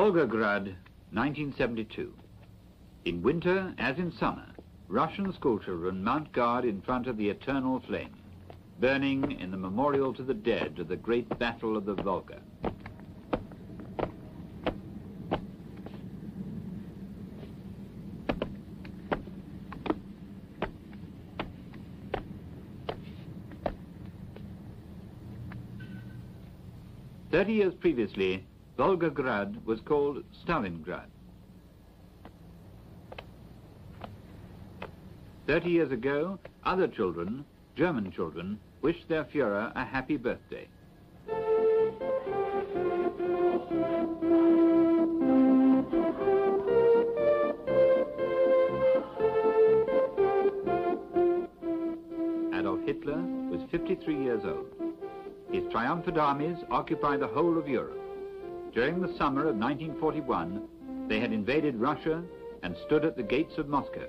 Volgograd, 1972. In winter, as in summer, Russian schoolchildren mount guard in front of the eternal flame, burning in the memorial to the dead of the great battle of the Volga. "30 years previously, Volgograd was called Stalingrad. 30 years ago, other children, German children, wished their Führer a happy birthday. Adolf Hitler was 53 years old. His triumphant armies occupied the whole of Europe. During the summer of 1941, they had invaded Russia and stood at the gates of Moscow.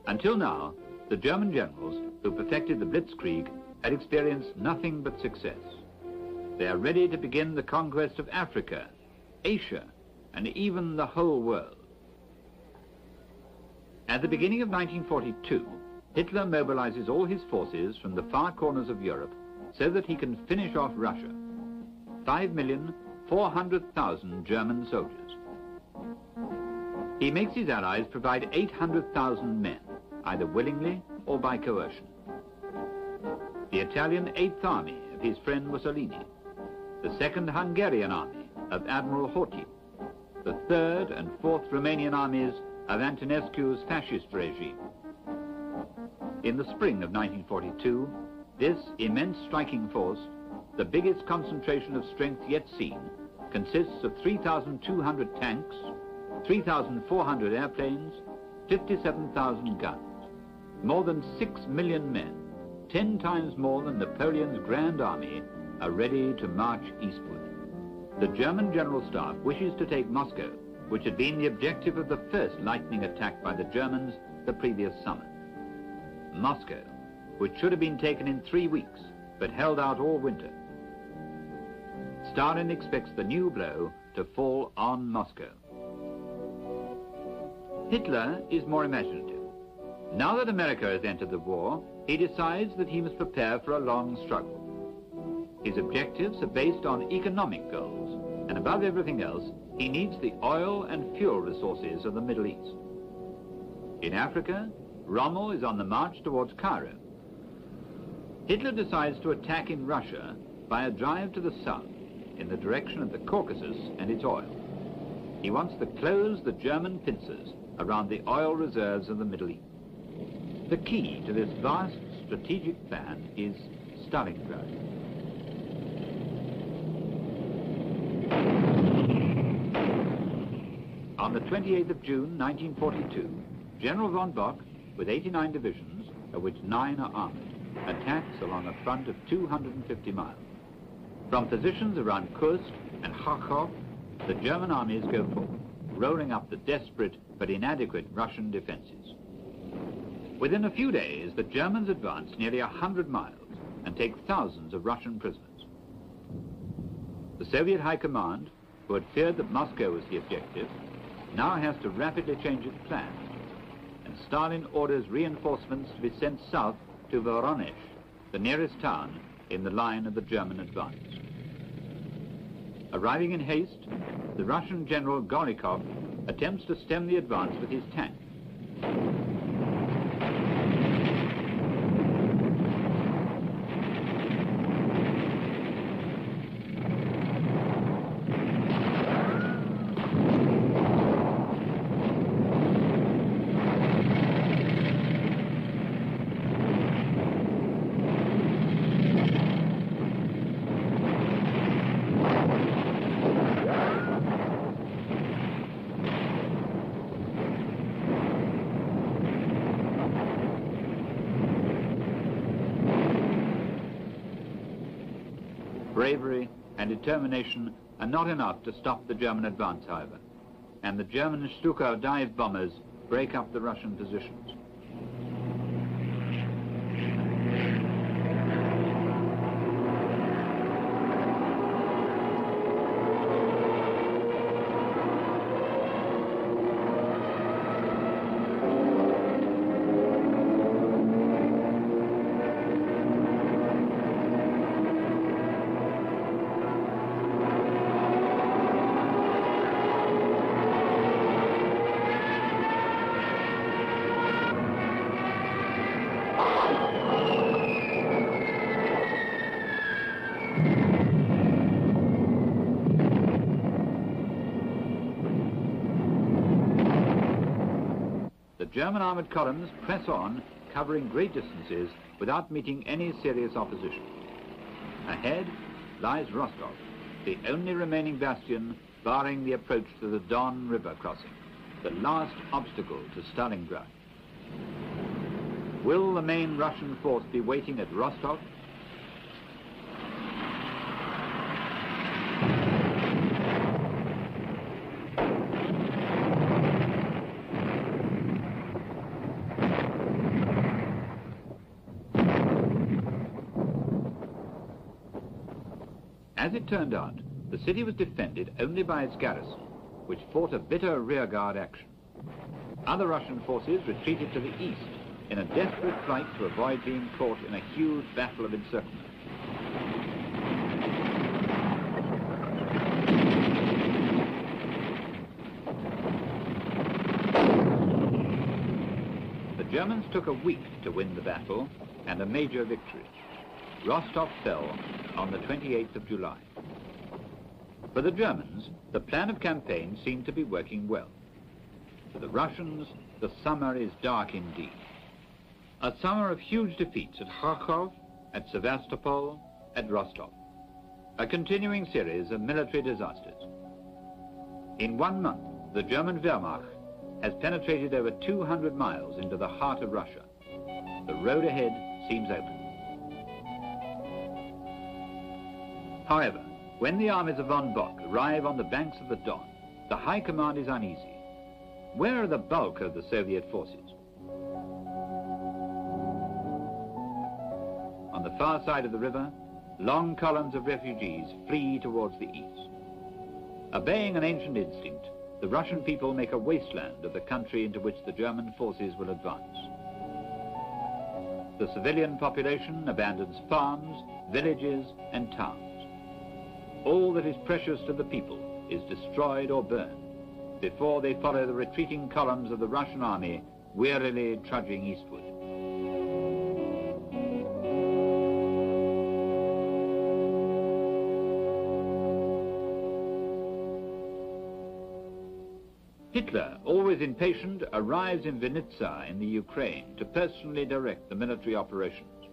Until now, the German generals who perfected the Blitzkrieg had experienced nothing but success. They are ready to begin the conquest of Africa, Asia, and even the whole world. At the beginning of 1942, Hitler mobilizes all his forces from the far corners of Europe so that he can finish off Russia. 5,400,000 German soldiers. He makes his allies provide 800,000 men, either willingly or by coercion. The Italian 8th Army of his friend Mussolini, the 2nd Hungarian Army of Admiral Horthy, the 3rd and 4th Romanian armies of Antonescu's fascist regime. In the spring of 1942, this immense striking force, the biggest concentration of strength yet seen, consists of 3,200 tanks, 3,400 airplanes, 57,000 guns. More than 6 million men, 10 times more than Napoleon's Grand Army, are ready to march eastward. The German General Staff wishes to take Moscow, which had been the objective of the first lightning attack by the Germans the previous summer. Moscow, which should have been taken in 3 weeks, but held out all winter. Stalin expects the new blow to fall on Moscow. Hitler is more imaginative. Now that America has entered the war, he decides that he must prepare for a long struggle. His objectives are based on economic goals, and above everything else, he needs the oil and fuel resources of the Middle East. In Africa, Rommel is on the march towards Cairo. Hitler decides to attack in Russia by a drive to the south, in the direction of the Caucasus and its oil. He wants to close the German pincers around the oil reserves of the Middle East. The key to this vast strategic plan is Stalingrad. On the 28th of June, 1942, General von Bock, with 89 divisions, of which 9 are armored, attacks along a front of 250 miles. From positions around Kursk and Kharkov, the German armies go forward, rolling up the desperate but inadequate Russian defenses. Within a few days, the Germans advance nearly 100 miles and take thousands of Russian prisoners. The Soviet High Command, who had feared that Moscow was the objective, now has to rapidly change its plans, and Stalin orders reinforcements to be sent south to Voronezh, the nearest town in the line of the German advance. Arriving in haste, the Russian General Golikov attempts to stem the advance with his tank. Bravery and determination are not enough to stop the German advance, however, and the German Stuka dive bombers break up the Russian positions. German armoured columns press on, covering great distances without meeting any serious opposition. Ahead lies Rostov, the only remaining bastion barring the approach to the Don River crossing, the last obstacle to Stalingrad. Will the main Russian force be waiting at Rostov? As it turned out, the city was defended only by its garrison, which fought a bitter rearguard action. Other Russian forces retreated to the east in a desperate flight to avoid being caught in a huge battle of encirclement. The Germans took a week to win the battle and a major victory. Rostov fell on the 28th of July. For the Germans, the plan of campaign seemed to be working well. For the Russians, the summer is dark indeed. A summer of huge defeats at Kharkov, at Sevastopol, at Rostov. A continuing series of military disasters. In 1 month, the German Wehrmacht has penetrated over 200 miles into the heart of Russia. The road ahead seems open. However, when the armies of von Bock arrive on the banks of the Don, the High Command is uneasy. Where are the bulk of the Soviet forces? On the far side of the river, long columns of refugees flee towards the east. Obeying an ancient instinct, the Russian people make a wasteland of the country into which the German forces will advance. The civilian population abandons farms, villages, and towns. All that is precious to the people is destroyed or burned before they follow the retreating columns of the Russian army wearily trudging eastward. Hitler, always impatient, arrives in Vinnytsia in the Ukraine to personally direct the military operations.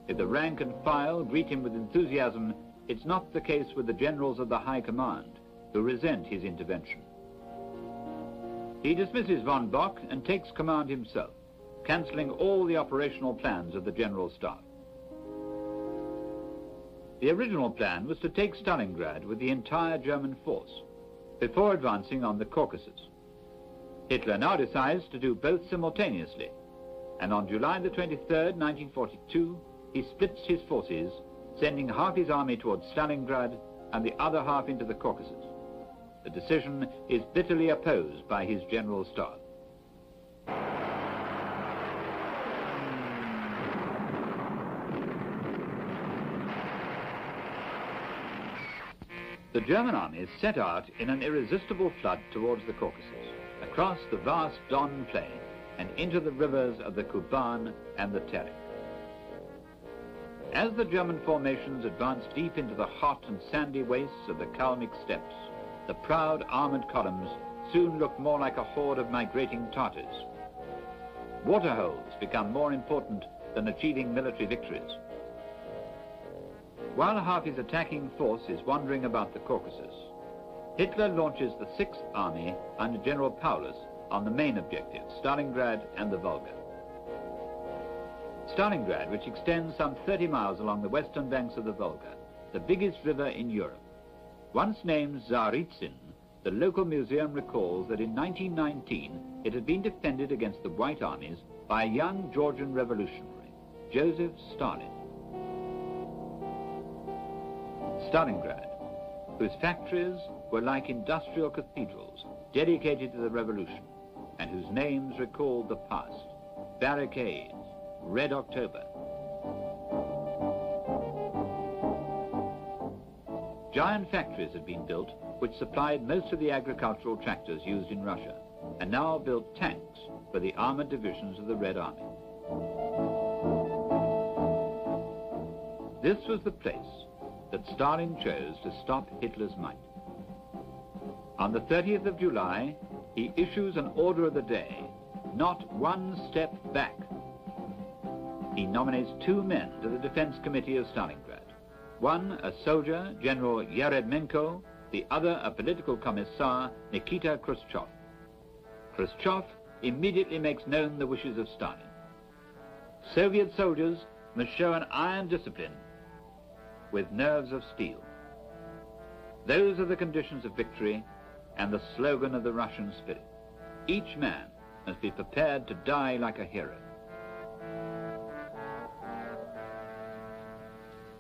If the rank and file greet him with enthusiasm, it's not the case with the generals of the High Command, who resent his intervention. He dismisses von Bock and takes command himself, cancelling all the operational plans of the General Staff. The original plan was to take Stalingrad with the entire German force, before advancing on the Caucasus. Hitler now decides to do both simultaneously, and on July the 23rd, 1942, he splits his forces, sending half his army towards Stalingrad and the other half into the Caucasus. The decision is bitterly opposed by his general staff. The German armies set out in an irresistible flood towards the Caucasus, across the vast Don plain and into the rivers of the Kuban and the Terek. As the German formations advanced deep into the hot and sandy wastes of the Kalmyk steppes, the proud armoured columns soon looked more like a horde of migrating Tartars. Waterholes become more important than achieving military victories. While half his attacking force is wandering about the Caucasus, Hitler launches the 6th Army under General Paulus on the main objective, Stalingrad and the Volga. Stalingrad, which extends some 30 miles along the western banks of the Volga, the biggest river in Europe. Once named Tsaritsyn, the local museum recalls that in 1919 it had been defended against the White armies by a young Georgian revolutionary, Joseph Stalin. Stalingrad, whose factories were like industrial cathedrals dedicated to the revolution, and whose names recalled the past, barricades, Red October. Giant factories had been built which supplied most of the agricultural tractors used in Russia, and now built tanks for the armored divisions of the Red Army. This was the place that Stalin chose to stop Hitler's might. On the 30th of July, he issues an order of the day, not one step back. He nominates 2 men to the Defense Committee of Stalingrad. One, a soldier, General Yeremenko, the other, a political commissar, Nikita Khrushchev. Khrushchev immediately makes known the wishes of Stalin. Soviet soldiers must show an iron discipline with nerves of steel. Those are the conditions of victory and the slogan of the Russian spirit. Each man must be prepared to die like a hero.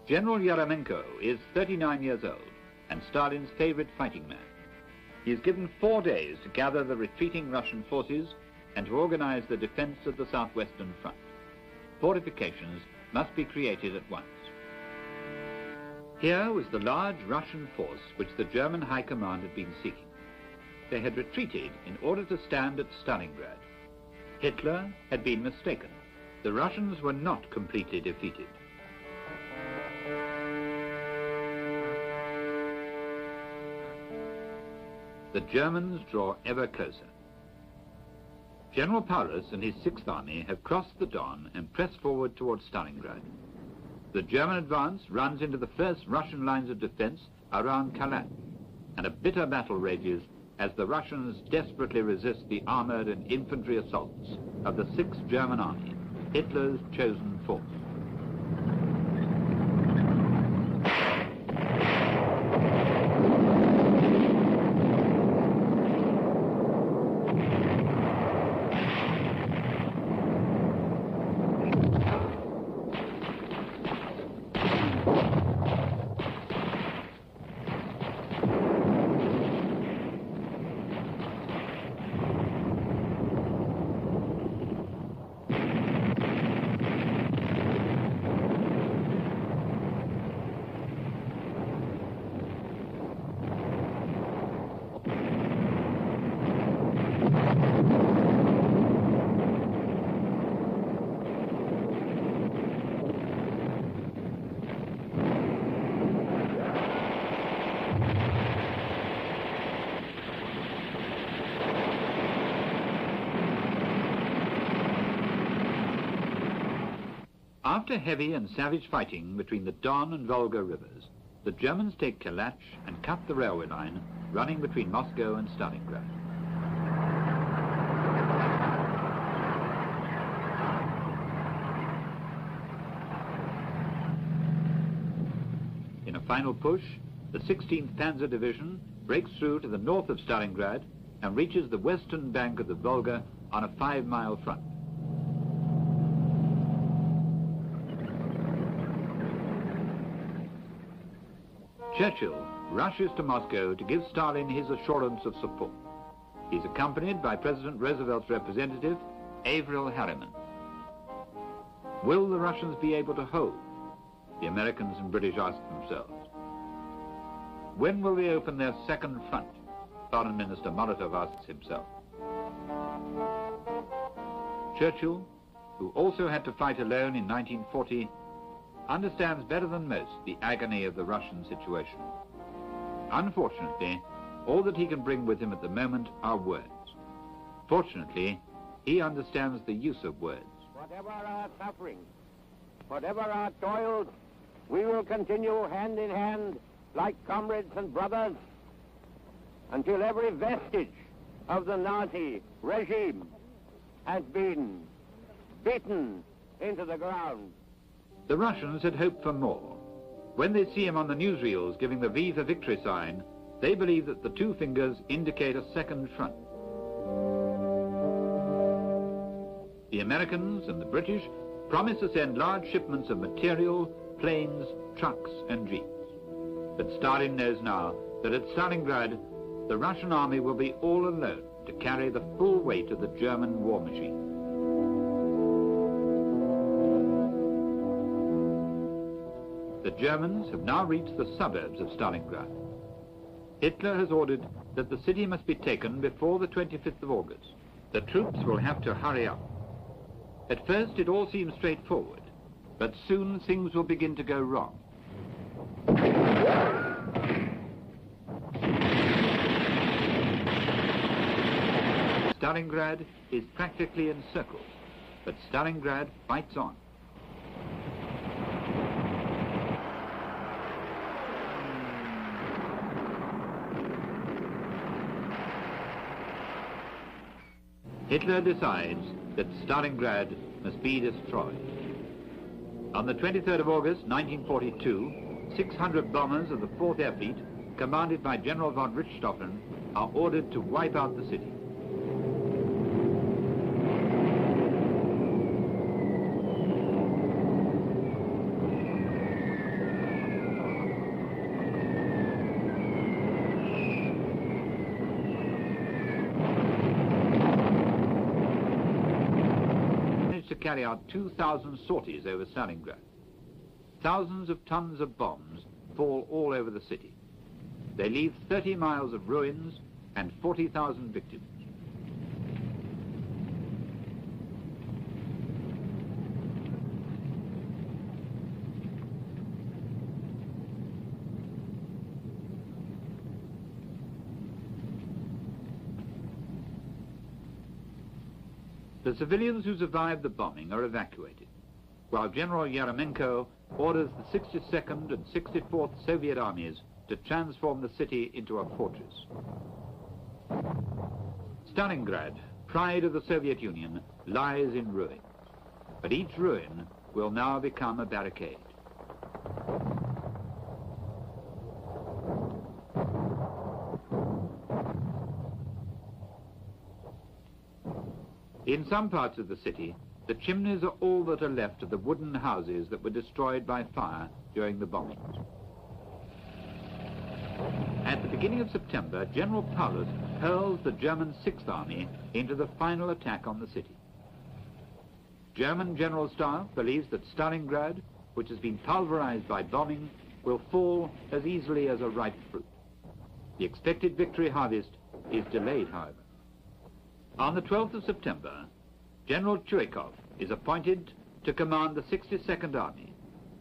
General Yeremenko is 39 years old and Stalin's favorite fighting man. He is given 4 days to gather the retreating Russian forces and to organize the defense of the southwestern front. Fortifications must be created at once. Here was the large Russian force which the German High Command had been seeking. They had retreated in order to stand at Stalingrad. Hitler had been mistaken. The Russians were not completely defeated. The Germans draw ever closer. General Paulus and his 6th Army have crossed the Don and pressed forward towards Stalingrad. The German advance runs into the first Russian lines of defense around Kalatch, and a bitter battle rages as the Russians desperately resist the armored and infantry assaults of the 6th German Army, Hitler's chosen force. After heavy and savage fighting between the Don and Volga rivers, the Germans take Kalatch and cut the railway line running between Moscow and Stalingrad. In a final push, the 16th Panzer Division breaks through to the north of Stalingrad and reaches the western bank of the Volga on a 5-mile front. Churchill rushes to Moscow to give Stalin his assurance of support. He's accompanied by President Roosevelt's representative, Averell Harriman. Will the Russians be able to hold? The Americans and British ask themselves. When will they open their second front? Foreign Minister Molotov asks himself. Churchill, who also had to fight alone in 1940, understands better than most the agony of the Russian situation. Unfortunately, all that he can bring with him at the moment are words. Fortunately, he understands the use of words. Whatever our suffering, whatever our toils, we will continue hand in hand like comrades and brothers until every vestige of the Nazi regime has been beaten into the ground. The Russians had hoped for more. When they see him on the newsreels giving the V for Victory sign, they believe that the 2 fingers indicate a second front. The Americans and the British promise to send large shipments of material, planes, trucks and jeeps. But Stalin knows now that at Stalingrad, the Russian army will be all alone to carry the full weight of the German war machine. The Germans have now reached the suburbs of Stalingrad. Hitler has ordered that the city must be taken before the 25th of August. The troops will have to hurry up. At first it all seems straightforward, but soon things will begin to go wrong. Stalingrad is practically encircled, but Stalingrad fights on. Hitler decides that Stalingrad must be destroyed. On the 23rd of August 1942, 600 bombers of the 4th Air Fleet, commanded by General von Richthofen, are ordered to wipe out the city. To carry out 2,000 sorties over Stalingrad. Thousands of tons of bombs fall all over the city. They leave 30 miles of ruins and 40,000 victims. The civilians who survived the bombing are evacuated, while General Yeremenko orders the 62nd and 64th Soviet armies to transform the city into a fortress. Stalingrad, pride of the Soviet Union, lies in ruins, but each ruin will now become a barricade. In some parts of the city, the chimneys are all that are left of the wooden houses that were destroyed by fire during the bombings. At the beginning of September, General Paulus hurls the German 6th Army into the final attack on the city. German General Staff believes that Stalingrad, which has been pulverized by bombing, will fall as easily as a ripe fruit. The expected victory harvest is delayed, however. On the 12th of September, General Chuikov is appointed to command the 62nd Army.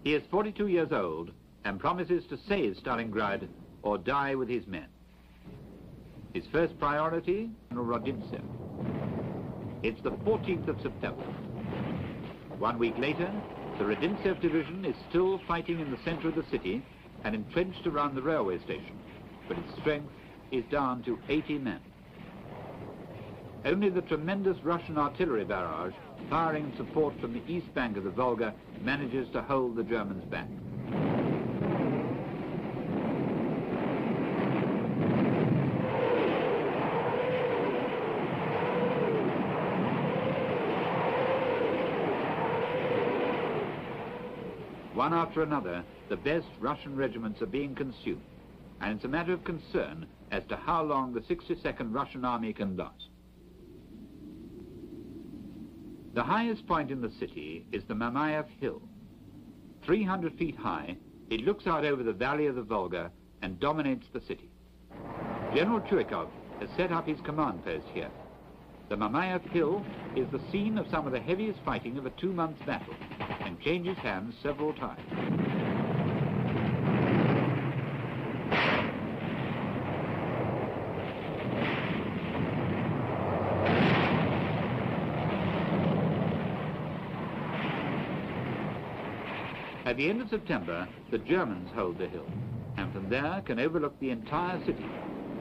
He is 42 years old and promises to save Stalingrad or die with his men. His first priority, General Rodintsev. It's the 14th of September. 1 week later, the Rodintsev division is still fighting in the center of the city and entrenched around the railway station, but its strength is down to 80 men. Only the tremendous Russian artillery barrage, firing support from the east bank of the Volga, manages to hold the Germans back. One after another, the best Russian regiments are being consumed, and it's a matter of concern as to how long the 62nd Russian army can last. The highest point in the city is the Mamayev Hill. 300 feet high, it looks out over the valley of the Volga and dominates the city. General Chuikov has set up his command post here. The Mamayev Hill is the scene of some of the heaviest fighting of a 2-month battle and changes hands several times. At the end of September, the Germans hold the hill, and from there can overlook the entire city,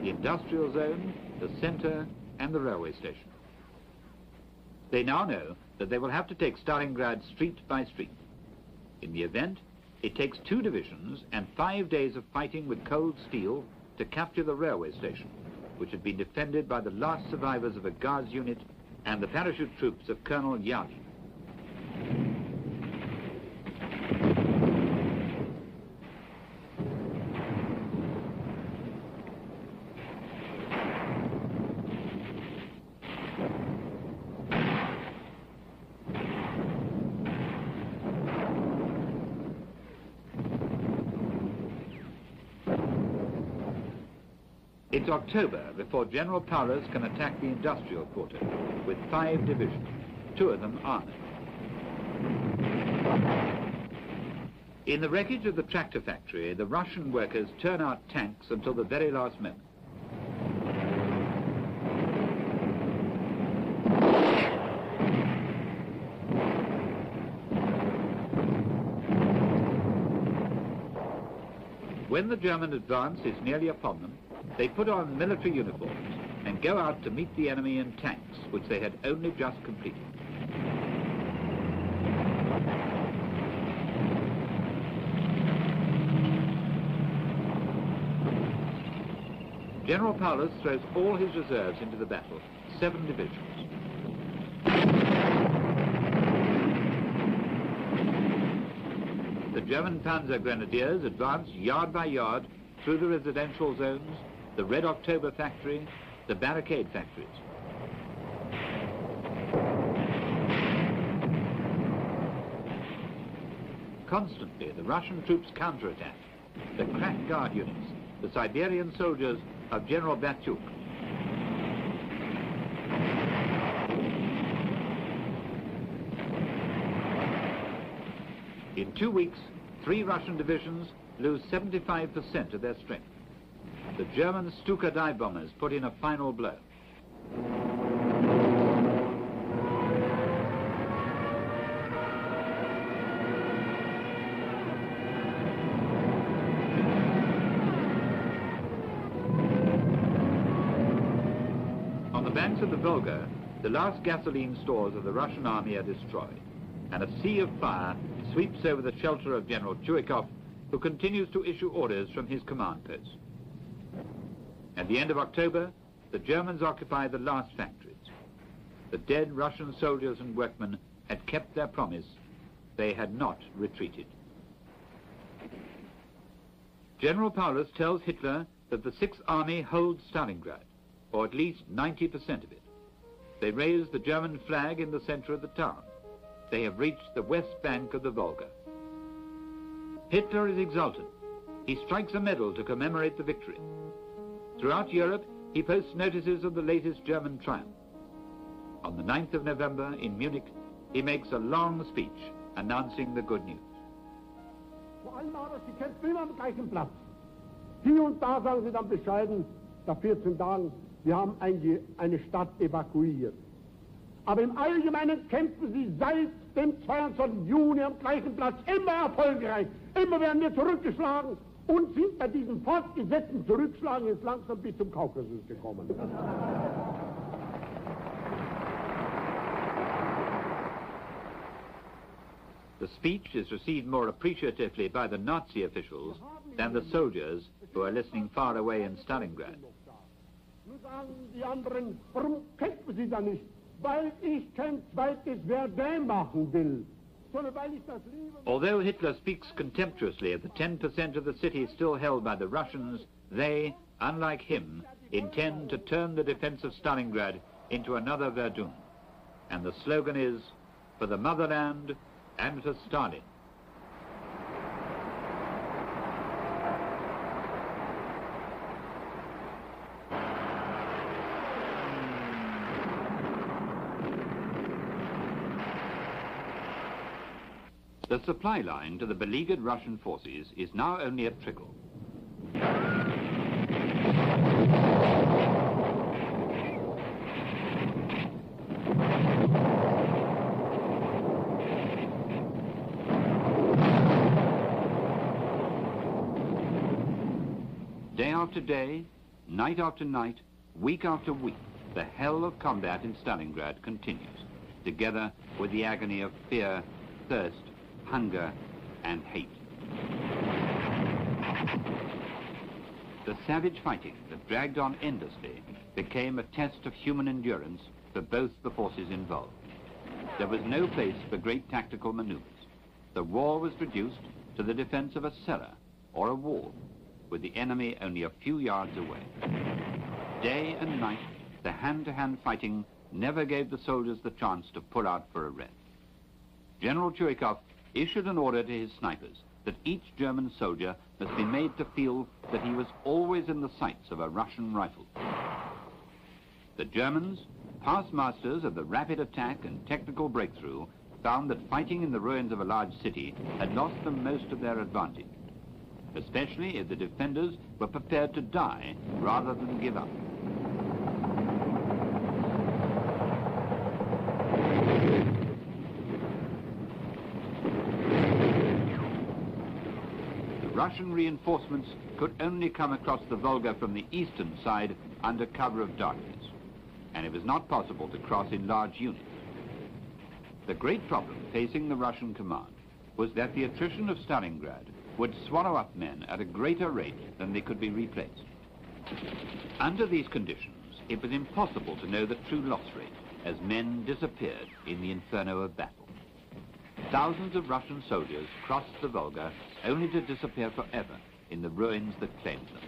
the industrial zone, the center, and the railway station. They now know that they will have to take Stalingrad street by street. In the event, it takes 2 divisions and 5 days of fighting with cold steel to capture the railway station, which had been defended by the last survivors of a Guards unit and the parachute troops of Colonel Yali. It's October before General Paulus can attack the industrial quarter with 5 divisions, 2 of them armored. In the wreckage of the tractor factory, the Russian workers turn out tanks until the very last moment. When the German advance is nearly upon them, they put on military uniforms and go out to meet the enemy in tanks, which they had only just completed. General Paulus throws all his reserves into the battle, 7 divisions. The German Panzer Grenadiers advance yard by yard through the residential zones, the Red October factory, the barricade factories. Constantly, the Russian troops counterattack. The crack guard units, the Siberian soldiers of General Batyuk. In 2 weeks, 3 Russian divisions lose 75% of their strength. The German Stuka dive bombers put in a final blow. On the banks of the Volga, the last gasoline stores of the Russian army are destroyed, and a sea of fire sweeps over the shelter of General Chuikov, who continues to issue orders from his command post. At the end of October, the Germans occupied the last factories. The dead Russian soldiers and workmen had kept their promise. They had not retreated. General Paulus tells Hitler that the Sixth Army holds Stalingrad, or at least 90% of it. They raise the German flag in the center of the town. They have reached the west bank of the Volga. Hitler is exultant. He strikes a medal to commemorate the victory. Throughout Europe, he posts notices of the latest German triumph. On the 9th of November in Munich, he makes a long speech announcing the good news. Vor allem aber, Sie kämpfen immer am gleichen Platz. Hier und da sagen Sie dann bescheiden, nach 14 Tagen, wir haben eine Stadt evakuiert. Aber im Allgemeinen kämpfen Sie seit dem 22. Juni am gleichen Platz immer erfolgreich. Immer werden wir zurückgeschlagen und sind bei diesem fortgesetzten Zurückschlagen jetzt langsam bis zum Kaukasus gekommen. The speech is received more appreciatively by the Nazi officials than the soldiers who are listening far away in Stalingrad. Nun sagen die anderen, warum kämpfen Sie da nicht? Weil ich kein zweites Verdun machen will, sondern weil ich das liebe. Although Hitler speaks contemptuously of the 10% of the city still held by the Russians, they, unlike him, intend to turn the defense of Stalingrad into another Verdun. And the slogan is, for the motherland and for Stalin. The supply line to the beleaguered Russian forces is now only a trickle. Day after day, night after night, week after week, the hell of combat in Stalingrad continues, together with the agony of fear, thirst, hunger, and hate. The savage fighting that dragged on endlessly became a test of human endurance for both the forces involved. There was no place for great tactical maneuvers. The war was reduced to the defense of a cellar or a wall, with the enemy only a few yards away. Day and night, the hand-to-hand fighting never gave the soldiers the chance to pull out for a rest. General Chuikov issued an order to his snipers that each German soldier must be made to feel that he was always in the sights of a Russian rifle. The Germans, past masters of the rapid attack and technical breakthrough, found that fighting in the ruins of a large city had lost them most of their advantage, especially if the defenders were prepared to die rather than give up. The Russian reinforcements could only come across the Volga from the eastern side under cover of darkness, and it was not possible to cross in large units. The great problem facing the Russian command was that the attrition of Stalingrad would swallow up men at a greater rate than they could be replaced. Under these conditions, it was impossible to know the true loss rate as men disappeared in the inferno of battle. Thousands of Russian soldiers crossed the Volga only to disappear forever in the ruins that claimed them.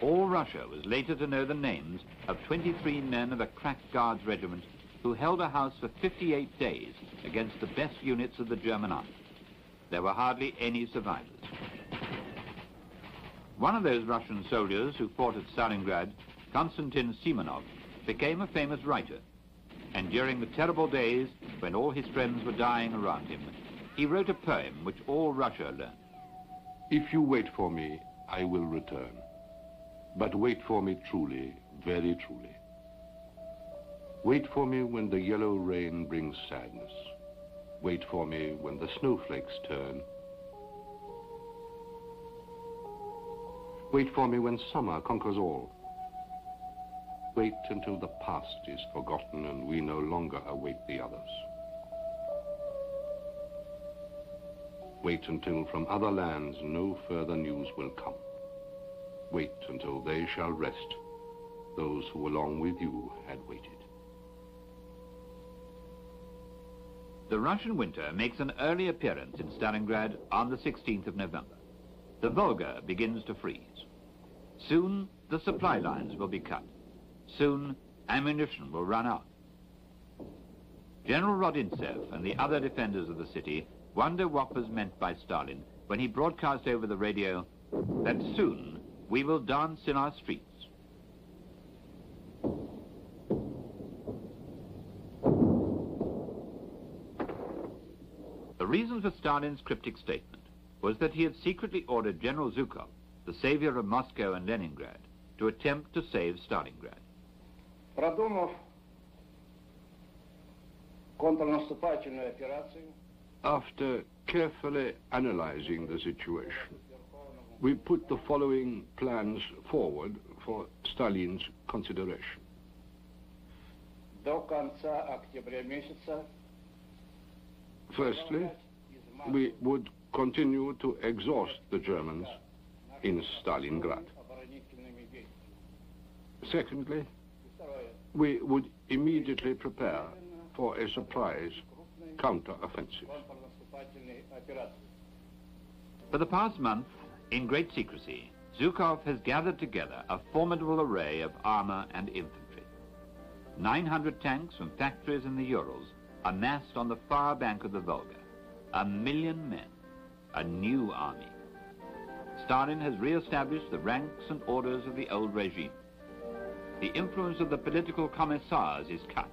All Russia was later to know the names of 23 men of a crack guards regiment who held a house for 58 days against the best units of the German army. There were hardly any survivors. One of those Russian soldiers who fought at Stalingrad, Konstantin Simonov, became a famous writer, and during the terrible days when all his friends were dying around him, he wrote a poem which all Russia learned. If you wait for me, I will return. But wait for me truly, very truly. Wait for me when the yellow rain brings sadness. Wait for me when the snowflakes turn. Wait for me when summer conquers all. Wait until the past is forgotten and we no longer await the others. Wait until from other lands no further news will come. Wait until they shall rest, those who along with you had waited. The Russian winter makes an early appearance in Stalingrad on the 16th of November. The Volga begins to freeze. Soon, the supply lines will be cut. Soon, ammunition will run out. General Rodintsev and the other defenders of the city wonder what was meant by Stalin when he broadcast over the radio that soon we will dance in our streets. The reason for Stalin's cryptic statement was that he had secretly ordered General Zhukov, the savior of Moscow and Leningrad, to attempt to save Stalingrad. Продумав контрнаступательную операцию, After carefully analyzing the situation, we put the following plans forward for Stalin's consideration. до конца октября месяца Firstly, we would continue to exhaust the Germans in Stalingrad. оборонительными действиями. Secondly, Второе. we would immediately prepare for a surprise counter-offensive. Контрнаступательной операции. For the past month, in great secrecy, Zhukov has gathered together a formidable array of armor and infantry. 900 tanks from factories in the Urals are massed on the far bank of the Volga. 1 million men, a new army. Stalin has re-established the ranks and orders of the old regime. The influence of the political commissars is cut.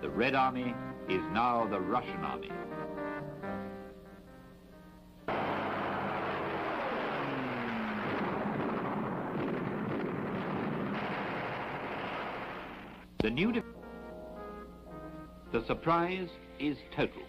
The Red Army is now the Russian army. The surprise is total.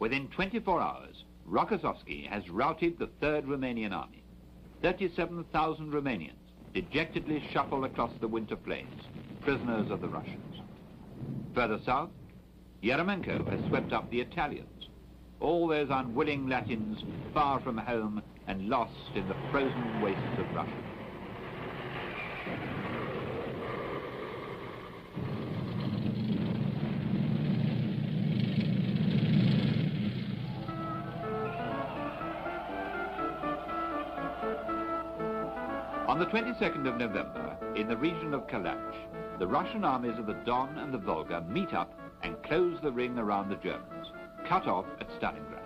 Within 24 hours, Rokossovsky has routed the 3rd Romanian Army. 37,000 Romanians dejectedly shuffle across the winter plains, prisoners of the Russians. Further south, Yeremenko has swept up the Italians, all those unwilling Latins far from home and lost in the frozen wastes of Russia. On the 22nd of November, in the region of Kalach, the Russian armies of the Don and the Volga meet up and close the ring around the Germans, cut off at Stalingrad.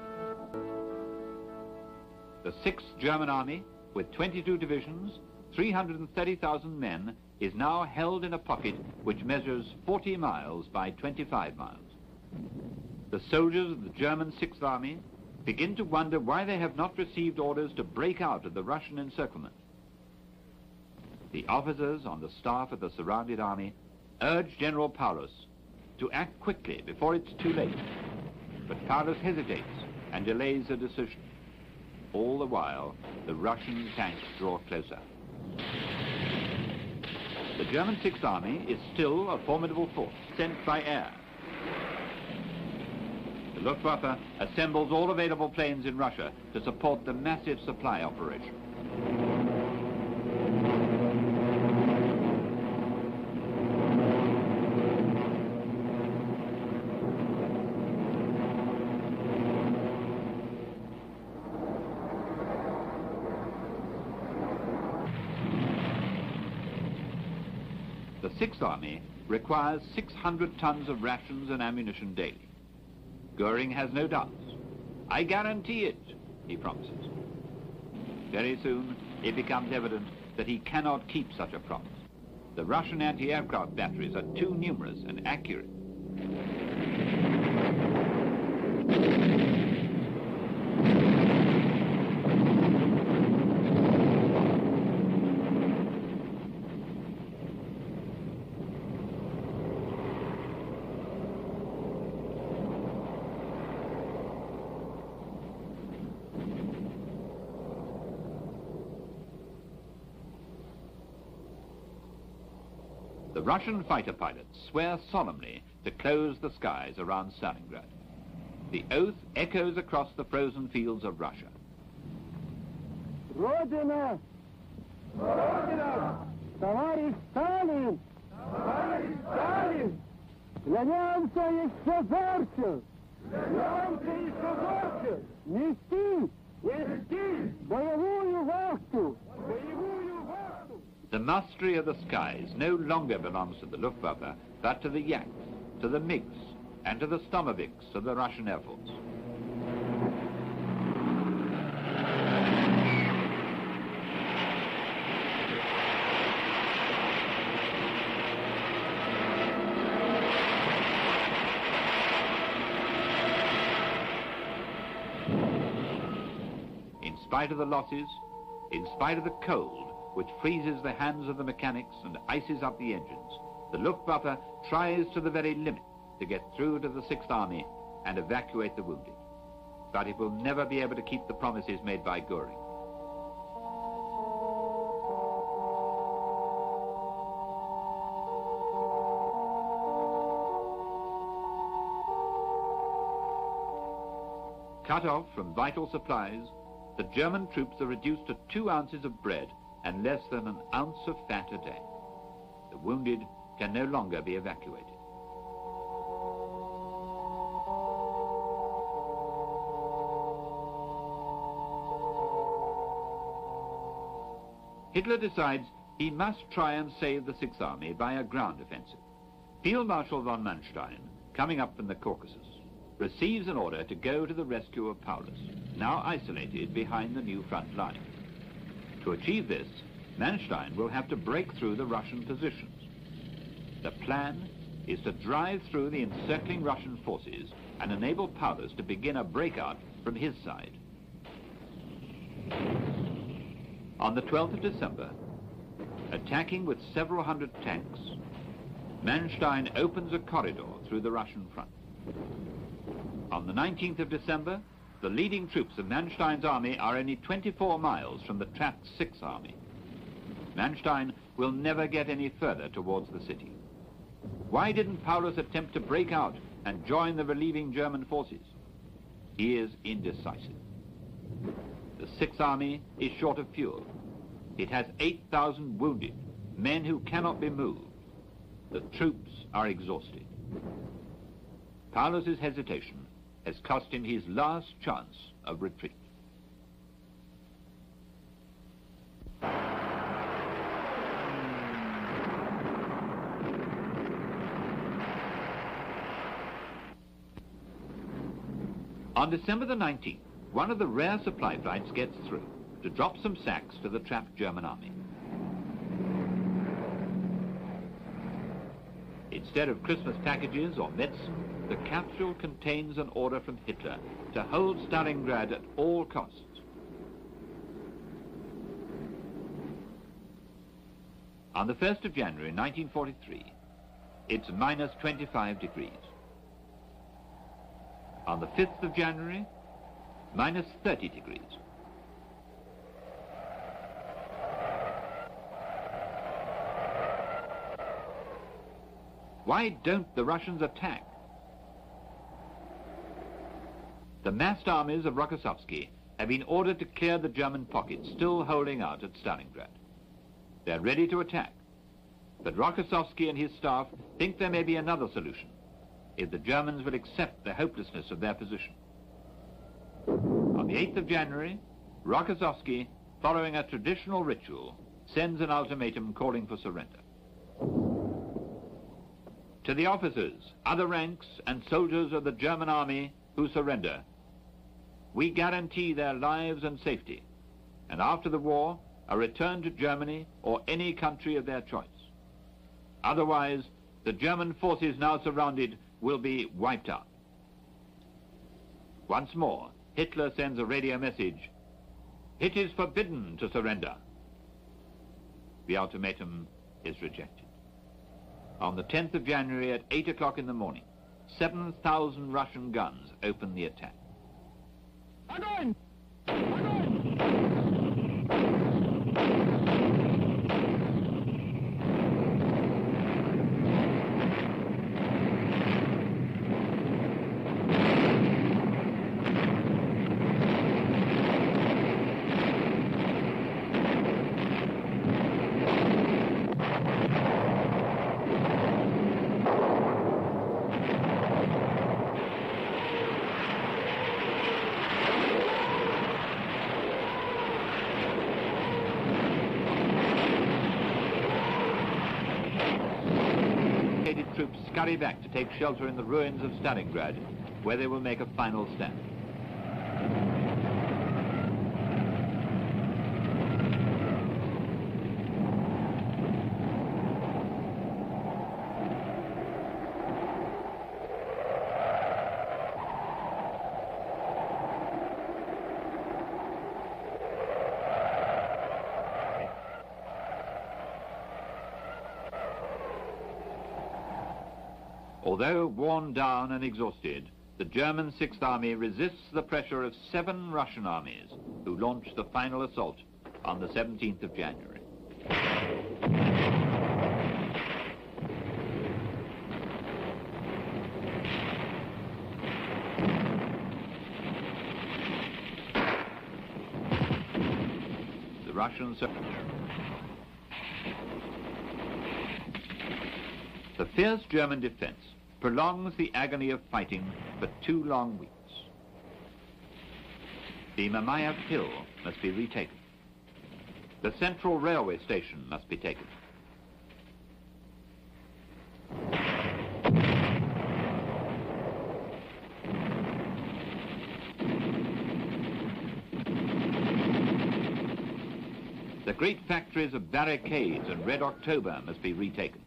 The 6th German Army, with 22 divisions, 330,000 men, is now held in a pocket which measures 40 miles by 25 miles. The soldiers of the German 6th Army begin to wonder why they have not received orders to break out of the Russian encirclement. The officers on the staff of the surrounded army urge General Paulus to act quickly before it's too late. But Paulus hesitates and delays a decision. All the while, the Russian tanks draw closer. The German 6th Army is still a formidable force sent by air. The Luftwaffe assembles all available planes in Russia to support the massive supply operation. The 6th Army requires 600 tons of rations and ammunition daily. Goering has no doubts. "I guarantee it," he promises. Very soon, it becomes evident that he cannot keep such a promise. The Russian anti-aircraft batteries are too numerous and accurate. The Russian fighter pilots swear solemnly to close the skies around Stalingrad. The oath echoes across the frozen fields of Russia. Родина! Родина! Товарищ Сталин! Товарищ Сталин! Клянемся еще зорче! Клянемся еще зорче! Нести! Нести! Боевую вахту! Боевую вахту! The mastery of the skies no longer belongs to the Luftwaffe, but to the Yaks, to the MiGs, and to the Stomoviks of the Russian Air Force. In spite of the losses, in spite of the cold, which freezes the hands of the mechanics and ices up the engines, the Luftwaffe tries to the very limit to get through to the 6th Army and evacuate the wounded. But it will never be able to keep the promises made by Goering. Cut off from vital supplies, the German troops are reduced to 2 ounces of bread and less than an ounce of fat a day. The wounded can no longer be evacuated. Hitler decides he must try and save the 6th Army by a ground offensive. Field Marshal von Manstein, coming up from the Caucasus, receives an order to go to the rescue of Paulus, now isolated behind the new front line. To achieve this, Manstein will have to break through the Russian positions. The plan is to drive through the encircling Russian forces and enable Paulus to begin a breakout from his side. On the 12th of December, attacking with several hundred tanks, Manstein opens a corridor through the Russian front. On the 19th of December, the leading troops of Manstein's army are only 24 miles from the trapped Sixth Army. Manstein will never get any further towards the city. Why didn't Paulus attempt to break out and join the relieving German forces? He is indecisive. The Sixth Army is short of fuel. It has 8,000 wounded, men who cannot be moved. The troops are exhausted. Paulus's hesitation has cost him his last chance of retreat. On December the 19th, one of the rare supply flights gets through to drop some sacks to the trapped German army. Instead of Christmas packages or medicine, the capsule contains an order from Hitler to hold Stalingrad at all costs. On the 1st of January 1943, it's minus 25 degrees. On the 5th of January, minus 30 degrees. Why don't the Russians attack? The massed armies of Rokossovsky have been ordered to clear the German pockets still holding out at Stalingrad. They're ready to attack, but Rokossovsky and his staff think there may be another solution if the Germans will accept the hopelessness of their position. On the 8th of January, Rokossovsky, following a traditional ritual, sends an ultimatum calling for surrender. To the officers, other ranks, and soldiers of the German army who surrender, we guarantee their lives and safety, and after the war, a return to Germany or any country of their choice. Otherwise, the German forces now surrounded will be wiped out. Once more, Hitler sends a radio message: "It is forbidden to surrender." The ultimatum is rejected. On the 10th of January at 8 o'clock in the morning, 7,000 Russian guns open the attack. Огонь! Troops scurry back to take shelter in the ruins of Stalingrad, where they will make a final stand. Although worn down and exhausted, the German Sixth Army resists the pressure of 7 Russian armies who launched the final assault on the 17th of January. The Russians... The fierce German defense prolongs the agony of fighting for 2 long weeks. The Mamayev Hill must be retaken. The central railway station must be taken. The great factories of barricades and Red October must be retaken.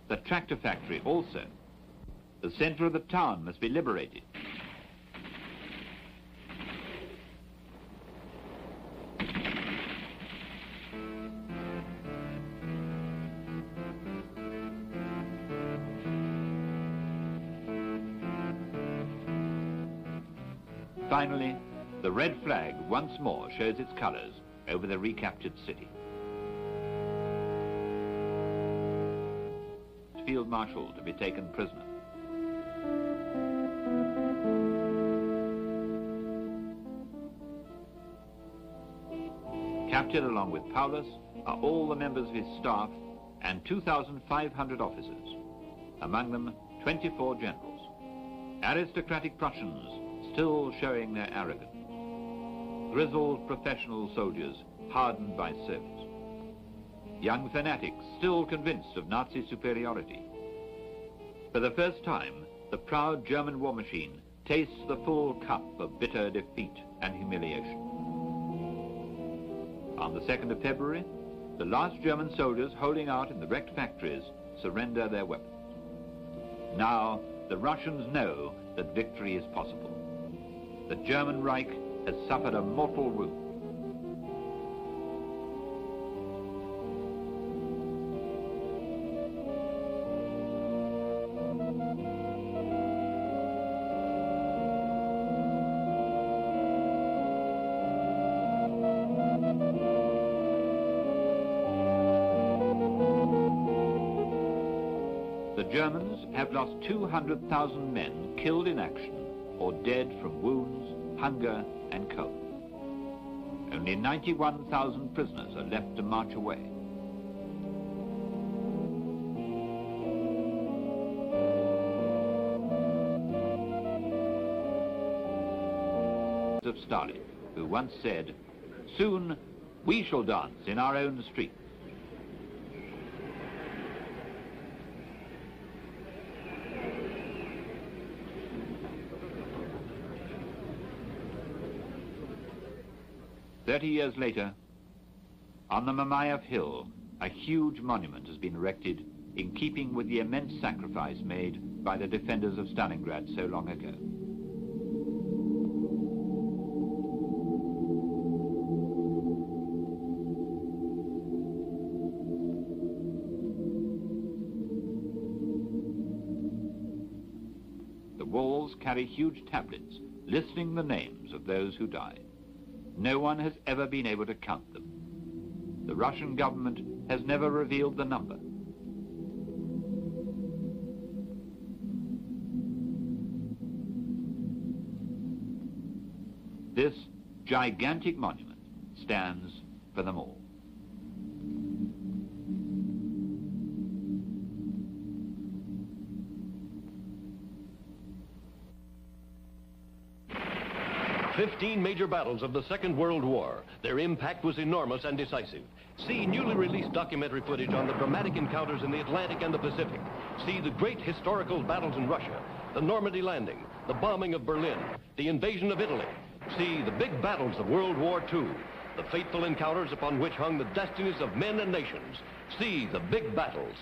The tractor factory also. The center of the town must be liberated. Finally, the red flag once more shows its colors over the recaptured city. Field Marshal to be taken prisoner. Captured along with Paulus are all the members of his staff and 2,500 officers, among them 24 generals. Aristocratic Prussians still showing their arrogance. Grizzled professional soldiers hardened by service. Young fanatics still convinced of Nazi superiority. For the first time, the proud German war machine tastes the full cup of bitter defeat and humiliation. On the 2nd of February, the last German soldiers holding out in the wrecked factories surrender their weapons. Now, the Russians know that victory is possible. The German Reich has suffered a mortal wound. The Germans have lost 200,000 men killed in action or dead from wounds, hunger and cold. Only 91,000 prisoners are left to march away. Of Stalin, who once said, "Soon we shall dance in our own streets." "30 years later, on the Mamayev Hill, a huge monument has been erected in keeping with the immense sacrifice made by the defenders of Stalingrad so long ago. The walls carry huge tablets listing the names of those who died. No one has ever been able to count them. The Russian government has never revealed the number. This gigantic monument stands for them all. "15 major battles of the Second World War. Their impact was enormous and decisive. See newly released documentary footage on the dramatic encounters in the Atlantic and the Pacific. See the great historical battles in Russia, the Normandy landing, the bombing of Berlin, the invasion of Italy. See the big battles of World War II, the fateful encounters upon which hung the destinies of men and nations. See the big battles."